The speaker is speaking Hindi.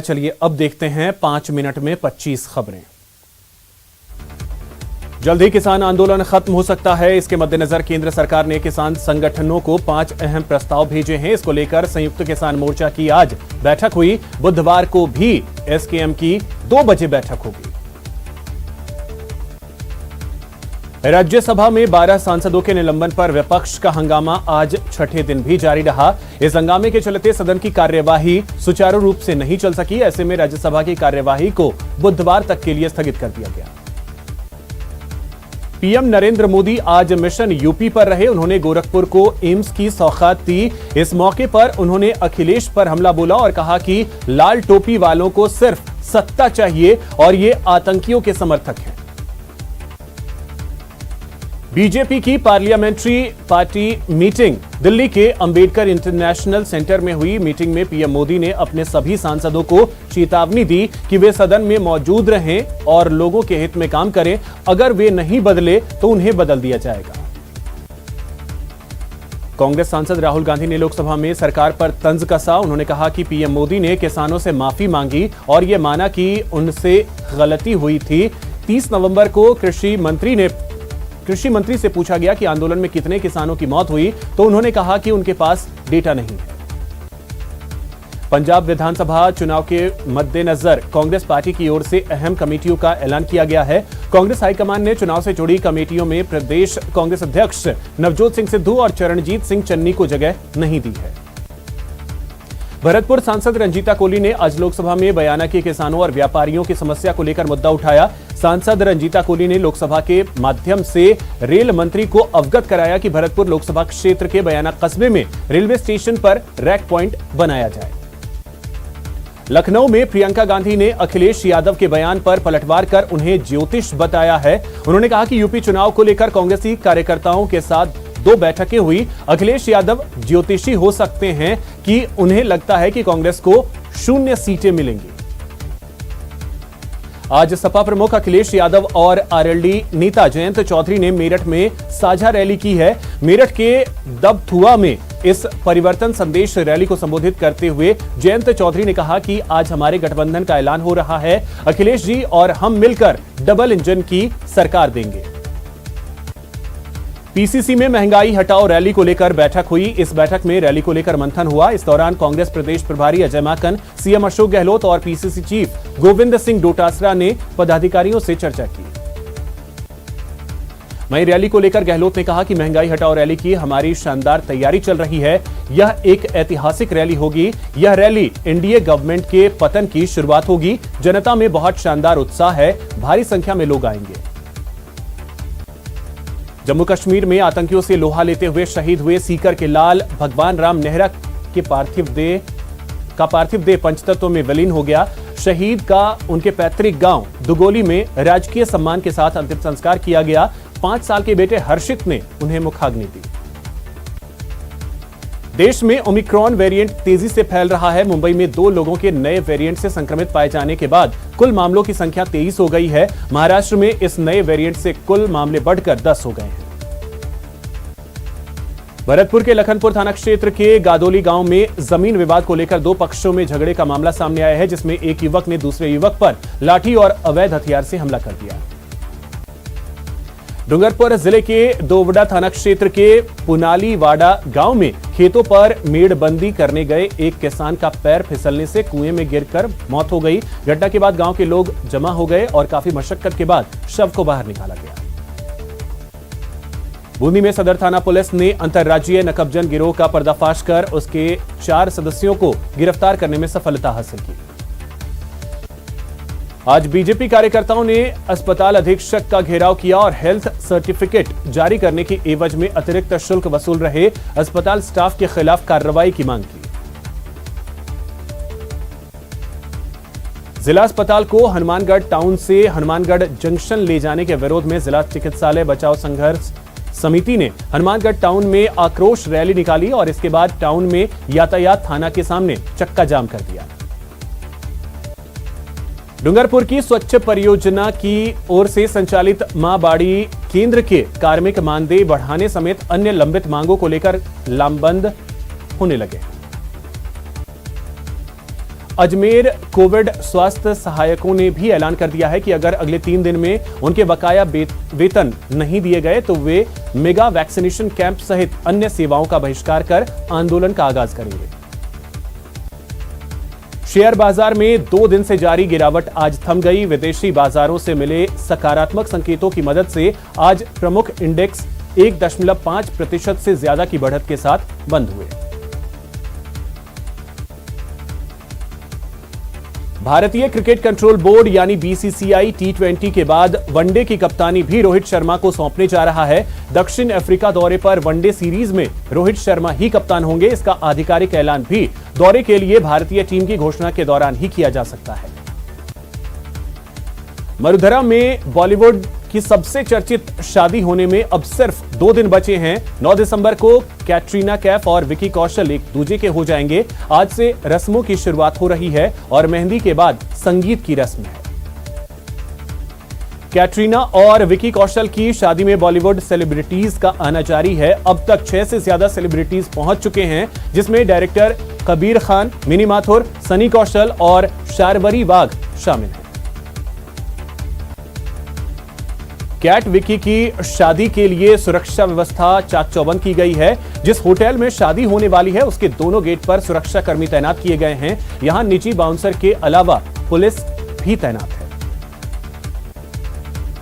चलिए अब देखते हैं 5 मिनट में 25 खबरें। जल्द ही किसान आंदोलन खत्म हो सकता है। इसके मद्देनजर केंद्र सरकार ने किसान संगठनों को 5 अहम प्रस्ताव भेजे हैं। इसको लेकर संयुक्त किसान मोर्चा की आज बैठक हुई। बुधवार को भी एसकेएम की 2 बजे बैठक होगी। राज्यसभा में 12 सांसदों के निलंबन पर विपक्ष का हंगामा आज छठे दिन भी जारी रहा। इस हंगामे के चलते सदन की कार्यवाही सुचारू रूप से नहीं चल सकी। ऐसे में राज्यसभा की कार्यवाही को बुधवार तक के लिए स्थगित कर दिया गया। पीएम नरेंद्र मोदी आज मिशन यूपी पर रहे। उन्होंने गोरखपुर को एम्स की सौगात दी। इस मौके पर उन्होंने अखिलेश पर हमला बोला और कहा कि लाल टोपी वालों को सिर्फ सत्ता चाहिए और ये आतंकियों के समर्थक हैं। बीजेपी की पार्लियामेंट्री पार्टी मीटिंग दिल्ली के अंबेडकर इंटरनेशनल सेंटर में हुई। मीटिंग में पीएम मोदी ने अपने सभी सांसदों को चेतावनी दी कि वे सदन में मौजूद रहें और लोगों के हित में काम करें। अगर वे नहीं बदले तो उन्हें बदल दिया जाएगा। कांग्रेस सांसद राहुल गांधी ने लोकसभा में सरकार पर तंज कसा। उन्होंने कहा कि पीएम मोदी ने किसानों से माफी मांगी और यह माना कि उनसे गलती हुई थी। 30 नवंबर को कृषि मंत्री से पूछा गया कि आंदोलन में कितने किसानों की मौत हुई, तो उन्होंने कहा कि उनके पास डेटा नहीं है। पंजाब विधानसभा चुनाव के मद्देनजर कांग्रेस पार्टी की ओर से अहम कमेटियों का ऐलान किया गया है। कांग्रेस हाईकमान ने चुनाव से जुड़ी कमेटियों में प्रदेश कांग्रेस अध्यक्ष नवजोत सिंह सिद्धू और चरणजीत सिंह चन्नी को जगह नहीं दी है। भरतपुर सांसद रंजीता कोली ने आज लोकसभा में बयाना के किसानों और व्यापारियों की समस्या को लेकर मुद्दा उठाया। सांसद रंजीता कोली ने लोकसभा के माध्यम से रेल मंत्री को अवगत कराया कि भरतपुर लोकसभा क्षेत्र के बयाना कस्बे में रेलवे स्टेशन पर रैक पॉइंट बनाया जाए। लखनऊ में प्रियंका गांधी ने अखिलेश यादव के बयान पर पलटवार कर उन्हें ज्योतिष बताया है। उन्होंने कहा कि यूपी चुनाव को लेकर कांग्रेसी कार्यकर्ताओं के साथ 2 बैठकें हुई। अखिलेश यादव ज्योतिषी हो सकते हैं कि उन्हें लगता है कि कांग्रेस को 0 सीटें मिलेंगी। आज सपा प्रमुख अखिलेश यादव और आरएलडी नेता जयंत चौधरी ने मेरठ में साझा रैली की है। मेरठ के दबथुआ में इस परिवर्तन संदेश रैली को संबोधित करते हुए जयंत चौधरी ने कहा कि आज हमारे गठबंधन का ऐलान हो रहा है। अखिलेश जी और हम मिलकर डबल इंजन की सरकार देंगे। पीसीसी में महंगाई हटाओ रैली को लेकर बैठक हुई। इस बैठक में रैली को लेकर मंथन हुआ। इस दौरान कांग्रेस प्रदेश प्रभारी अजय माकन, सीएम अशोक गहलोत और पीसीसी चीफ गोविंद सिंह डोटासरा ने पदाधिकारियों से चर्चा की। वहीं रैली को लेकर गहलोत ने कहा कि महंगाई हटाओ रैली की हमारी शानदार तैयारी चल रही है। यह एक ऐतिहासिक रैली होगी। यह रैली एनडीए गवर्नमेंट के पतन की शुरुआत होगी। जनता में बहुत शानदार उत्साह है। भारी संख्या में लोग आएंगे। जम्मू कश्मीर में आतंकियों से लोहा लेते हुए शहीद हुए सीकर के लाल भगवान राम नेहरा के पार्थिव देह पंचतत्व में विलीन हो गया। शहीद का उनके पैतृक गांव दुगोली में राजकीय सम्मान के साथ अंतिम संस्कार किया गया। 5 साल के बेटे हर्षित ने उन्हें मुखाग्नि दी। देश में ओमिक्रॉन वेरिएंट तेजी से फैल रहा है। मुंबई में 2 लोगों के नए वेरिएंट से संक्रमित पाए जाने के बाद कुल मामलों की संख्या 23 हो गई है। महाराष्ट्र में इस नए वेरिएंट से कुल मामले बढ़कर 10 हो गए हैं। भरतपुर के लखनपुर थाना क्षेत्र के गादोली गांव में जमीन विवाद को लेकर 2 पक्षों में झगड़े का मामला सामने आया है, जिसमें एक युवक ने दूसरे युवक पर लाठी और अवैध हथियार से हमला कर दिया। डूंगरपुर जिले के दोवडा थाना क्षेत्र के पुनालीवाड़ा गांव में खेतों पर मेड़बंदी करने गए एक किसान का पैर फिसलने से कुएं में गिरकर मौत हो गई। घटना के बाद गांव के लोग जमा हो गए और काफी मशक्कत के बाद शव को बाहर निकाला गया। बूंदी में सदर थाना पुलिस ने अंतर्राज्यीय नकबजन गिरोह का पर्दाफाश कर उसके 4 सदस्यों को गिरफ्तार करने में सफलता हासिल की। आज बीजेपी कार्यकर्ताओं ने अस्पताल अधीक्षक का घेराव किया और हेल्थ सर्टिफिकेट जारी करने की एवज में अतिरिक्त शुल्क वसूल रहे अस्पताल स्टाफ के खिलाफ कार्रवाई की मांग की। जिला अस्पताल को हनुमानगढ़ टाउन से हनुमानगढ़ जंक्शन ले जाने के विरोध में जिला चिकित्सालय बचाव संघर्ष समिति ने हनुमानगढ़ टाउन में आक्रोश रैली निकाली और इसके बाद टाउन में यातायात थाना के सामने चक्का जाम कर दिया। डूंगरपुर की स्वच्छ परियोजना की ओर से संचालित मां बाड़ी केंद्र के कार्मिक मानदेय बढ़ाने समेत अन्य लंबित मांगों को लेकर लामबंद होने लगे। अजमेर कोविड स्वास्थ्य सहायकों ने भी ऐलान कर दिया है कि अगर अगले 3 दिन में उनके बकाया वेतन नहीं दिए गए तो वे मेगा वैक्सीनेशन कैंप सहित अन्य सेवाओं का बहिष्कार कर आंदोलन का आगाज करेंगे। शेयर बाजार में 2 दिन से जारी गिरावट आज थम गई। विदेशी बाजारों से मिले सकारात्मक संकेतों की मदद से आज प्रमुख इंडेक्स 1.5% से ज्यादा की बढ़त के साथ बंद हुए। भारतीय क्रिकेट कंट्रोल बोर्ड यानी बीसीसीआई T20 के बाद वनडे की कप्तानी भी रोहित शर्मा को सौंपने जा रहा है। दक्षिण अफ्रीका दौरे पर वनडे सीरीज में रोहित शर्मा ही कप्तान होंगे। इसका आधिकारिक ऐलान भी दौरे के लिए भारतीय टीम की घोषणा के दौरान ही किया जा सकता है। मरुधरा में बॉलीवुड की सबसे चर्चित शादी होने में अब सिर्फ 2 दिन बचे हैं। 9 दिसंबर को कैटरीना कैफ और विकी कौशल एक दूजे के हो जाएंगे। आज से रस्मों की शुरुआत हो रही है और मेहंदी के बाद संगीत की रस्म है। कैटरीना और विकी कौशल की शादी में बॉलीवुड सेलिब्रिटीज का आना जारी है। अब तक 6 से ज्यादा सेलिब्रिटीज पहुंच चुके हैं, जिसमें डायरेक्टर कबीर खान, मिनी माथुर, सनी कौशल और शार्वरी वाघ शामिल हैं। कैट विकी की शादी के लिए सुरक्षा व्यवस्था चाक चौबंद की गई है। जिस होटल में शादी होने वाली है उसके दोनों गेट पर सुरक्षा कर्मी तैनात किए गए हैं। यहां निजी बाउंसर के अलावा पुलिस भी तैनात है।